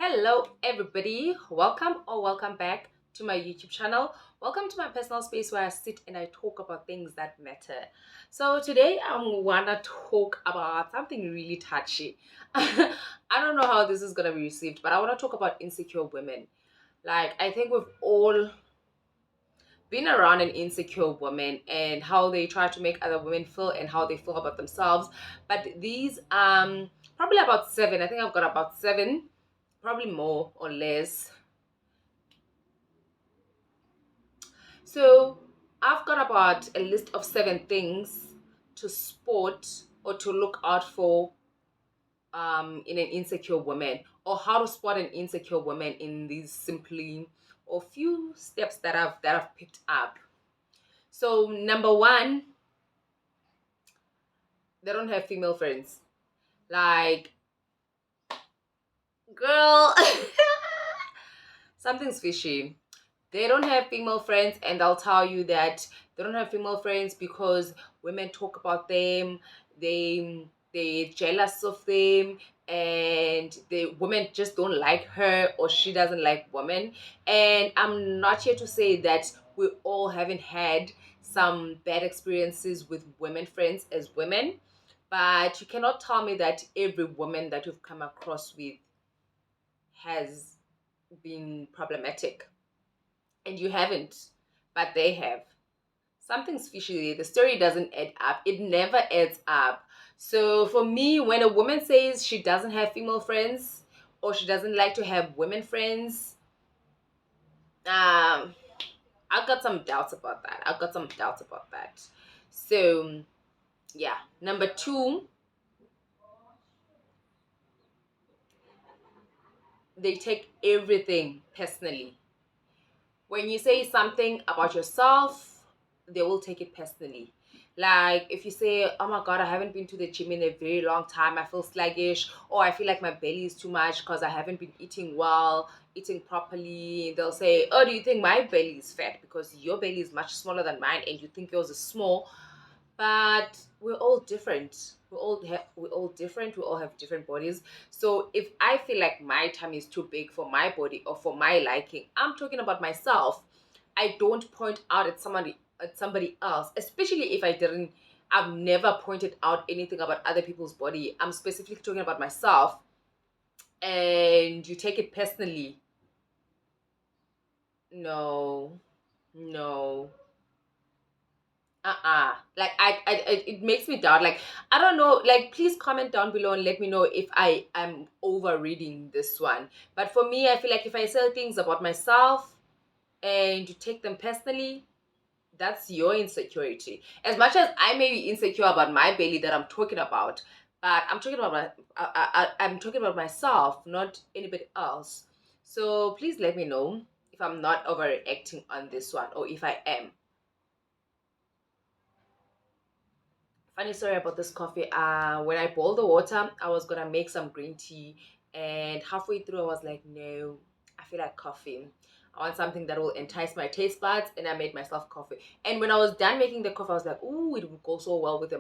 Hello, everybody. Welcome back to my YouTube channel. Welcome to my personal space where I sit and I talk about things that matter. So, today I want to talk about something really touchy. I don't know how this is going to be received, but I want to talk about insecure women. I think we've all been around an insecure woman and how they try to make other women feel and how they feel about themselves. But these, probably about seven, I think I've got about seven, probably more or less. So I've got about a list of seven things to spot or to look out for in an insecure woman, or how to spot an insecure woman in these simply or few steps that I've picked up. So number one, they don't have female friends. Like, girl, something's fishy. They don't have female friends, and I'll tell you that they don't have female friends because women talk about them. They're jealous of them, and the women just don't like her, or she doesn't like women. And I'm not here to say that we all haven't had some bad experiences with women friends as women, but you cannot tell me that every woman that you've come across with has been problematic, and you haven't, but they have. Something's fishy there. The story doesn't add up. It never adds up. So for me, when a woman says she doesn't have female friends or she doesn't like to have women friends, um, I've got some doubts about that. So yeah, number two, they take everything personally. When you say something about yourself, they will take it personally. Like if you say, "Oh my God, I haven't been to the gym in a very long time. I feel sluggish, or I feel like my belly is too much because I haven't been eating well, eating properly." They'll say, "Oh, do you think my belly is fat because your belly is much smaller than mine, and you think yours is small?" But we're all different. We're all different. We all have different bodies. So if I feel like my tummy is too big for my body or for my liking, I'm talking about myself. I don't point out at somebody else, especially if I've never pointed out anything about other people's body. I'm specifically talking about myself, and you take it personally. No, no. Like it makes me doubt. Like, I don't know. Like, please comment down below and let me know if I am overreading this one. But for me, I feel like if I say things about myself and you take them personally, that's your insecurity. As much as I may be insecure about my belly that I'm talking about, but I'm talking about myself, not anybody else. So please let me know if I'm not overreacting on this one, or if I am. Funny story about this coffee. When I boiled the water, I was gonna make some green tea, and halfway through, I was like, no, I feel like coffee. I want something that will entice my taste buds, and I made myself coffee. And when I was done making the coffee, I was like, ooh, it would go so well with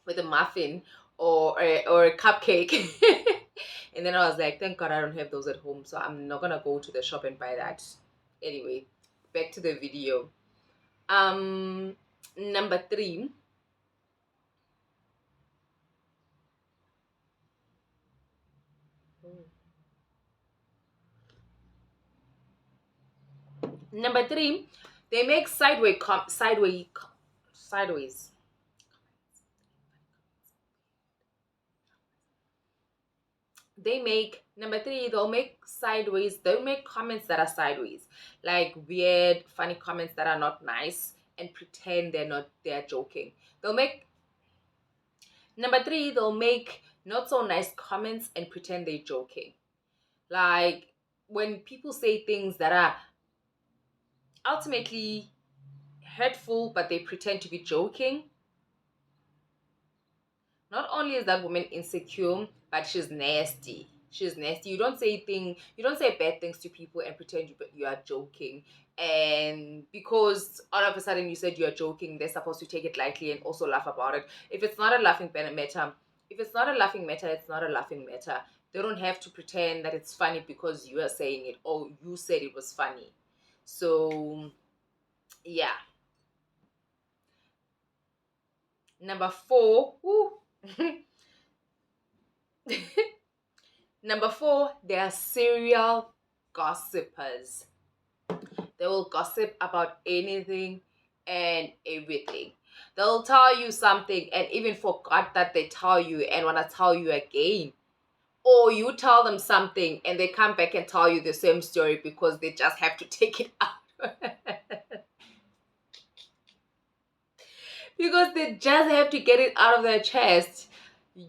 with a muffin or a cupcake. And then I was like, thank God I don't have those at home, so I'm not gonna go to the shop and buy that. Anyway, back to the video. Number three. Number three, they make sideways. They make number three. They'll make sideways. They'll make comments that are sideways, like weird, funny comments that are not nice, and pretend they're not. They're joking. They'll make number three. They'll make not so nice comments and pretend they're joking. Like when people say things that are ultimately hurtful, but they pretend to be joking. Not only is that woman insecure, but she's nasty. She's nasty. You don't say bad things to people and pretend you are joking. And because all of a sudden you said you're joking, they're supposed to take it lightly and also laugh about it. If it's not a laughing matter, it's not a laughing matter. They don't have to pretend that it's funny because you are saying it or you said it was funny. So, yeah. Number four, number four, they are serial gossipers. They will gossip about anything and everything. They'll tell you something and even forgot that they tell you and want to tell you again. Or you tell them something and they come back and tell you the same story because they just have to take it out. Because they just have to get it out of their chest.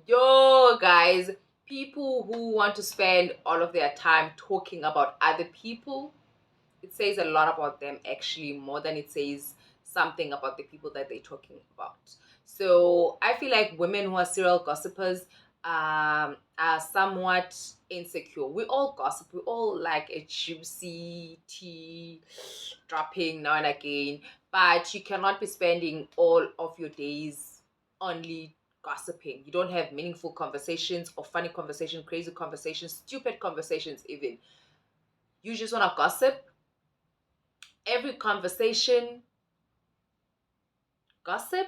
Yo, guys, people who want to spend all of their time talking about other people, it says a lot about them actually, more than it says something about the people that they're talking about. So I feel like women who are serial gossipers are somewhat insecure. We all gossip, we all like a juicy tea dropping now and again, but you cannot be spending all of your days only gossiping. You don't have meaningful conversations or funny conversations, crazy conversations, stupid conversations even. You just want to gossip. Every conversation gossip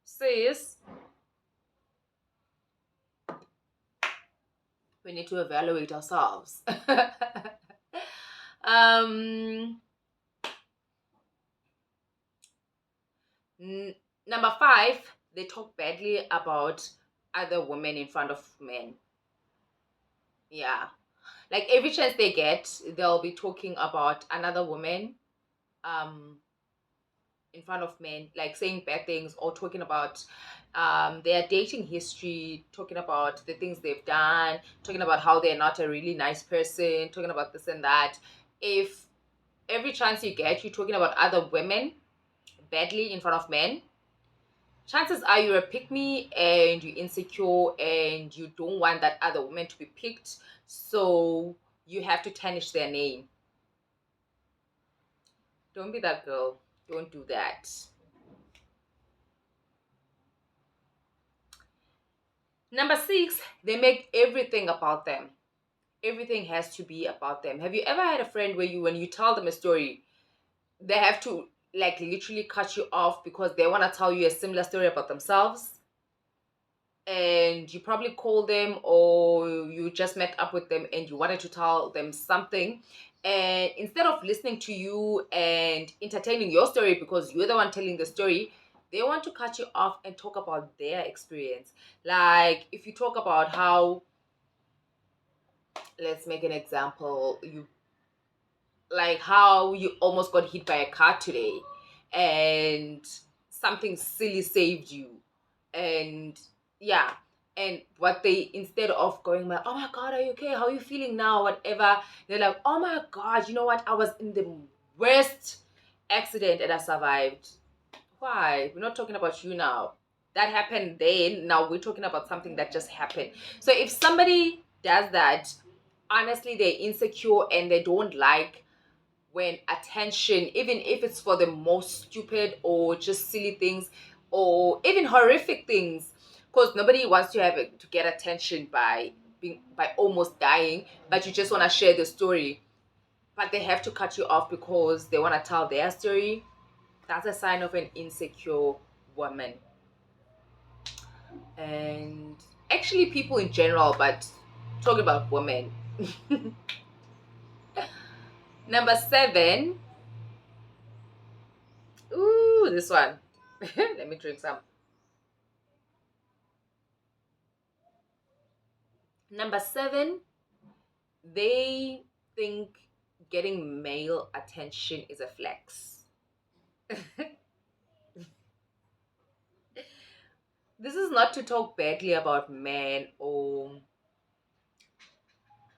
says we need to evaluate ourselves. um Number five, they talk badly about other women in front of men. Yeah, like every chance they get, they'll be talking about another woman um in front of men, like saying bad things or talking about their dating history, talking about the things they've done, talking about how they're not a really nice person, talking about this and that. If every chance you get, you're talking about other women badly in front of men, chances are you're a pick me and you're insecure and you don't want that other woman to be picked. So you have to tarnish their name. Don't be that girl. Don't do that. Number six, they make everything about them. Everything has to be about them. Have you ever had a friend where when you tell them a story, they have to like literally cut you off because they want to tell you a similar story about themselves? And you probably called them or you just met up with them and you wanted to tell them something, and instead of listening to you and entertaining your story because you're the one telling the story, they want to cut you off and talk about their experience. Like if you talk about how, let's make an example, you like how you almost got hit by a car today and something silly saved you, and yeah, and what they, instead of going like, oh my god, are you okay, how are you feeling now, whatever, they're like, oh my god, you know what, I was in the worst accident and I survived. Why? We're not talking about you now. That happened then, now we're talking about something that just happened. So if somebody does that, honestly, they're insecure and they don't like when attention, even if it's for the most stupid or just silly things or even horrific things, because nobody wants to to get attention by being by almost dying, but you just want to share the story, but they have to cut you off because they want to tell their story. That's a sign of an insecure woman. And actually people in general, but talking about women. Number seven. Ooh, this one. Let me drink some. Number seven, they think getting male attention is a flex. This is not to talk badly about men, or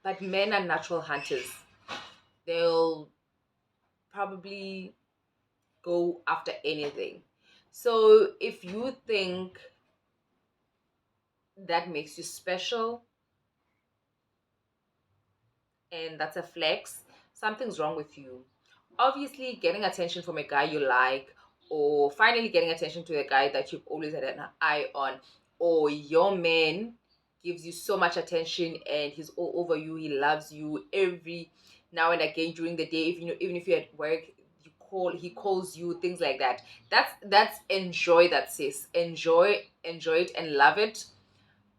but men are natural hunters. They'll probably go after anything. So if you think that makes you special and that's a flex, something's wrong with you. Obviously, getting attention from a guy you like, or finally getting attention to a guy that you've always had an eye on, or your man gives you so much attention and he's all over you, he loves you every now and again during the day. If you know, even if you're at work, he calls you, things like that. That's enjoy that, sis. Enjoy it and love it.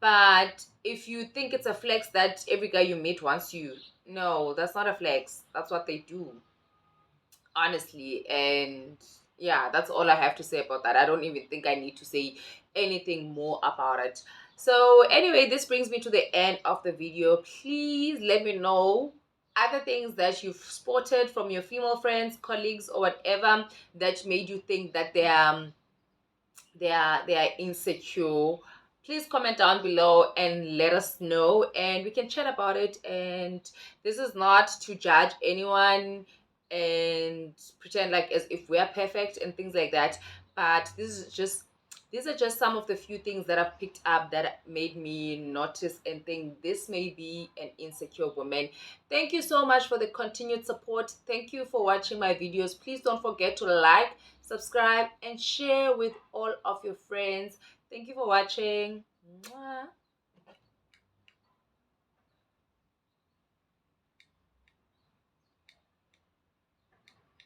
But if you think it's a flex that every guy you meet wants you, no, that's not a flex. That's what they do, honestly. And yeah, that's all I have to say about that. I don't even think I need to say anything more about it. So anyway, this brings me to the end of the video. Please let me know other things that you've spotted from your female friends, colleagues, or whatever that made you think that they are insecure. Please comment down below and let us know, and we can chat about it. And this is not to judge anyone and pretend like as if we are perfect and things like that, but these are just some of the few things that I've picked up that made me notice and think this may be an insecure woman. Thank you so much for the continued support. Thank you for watching my videos. Please don't forget to like, subscribe, and share with all of your friends. Thank you for watching. Mwah.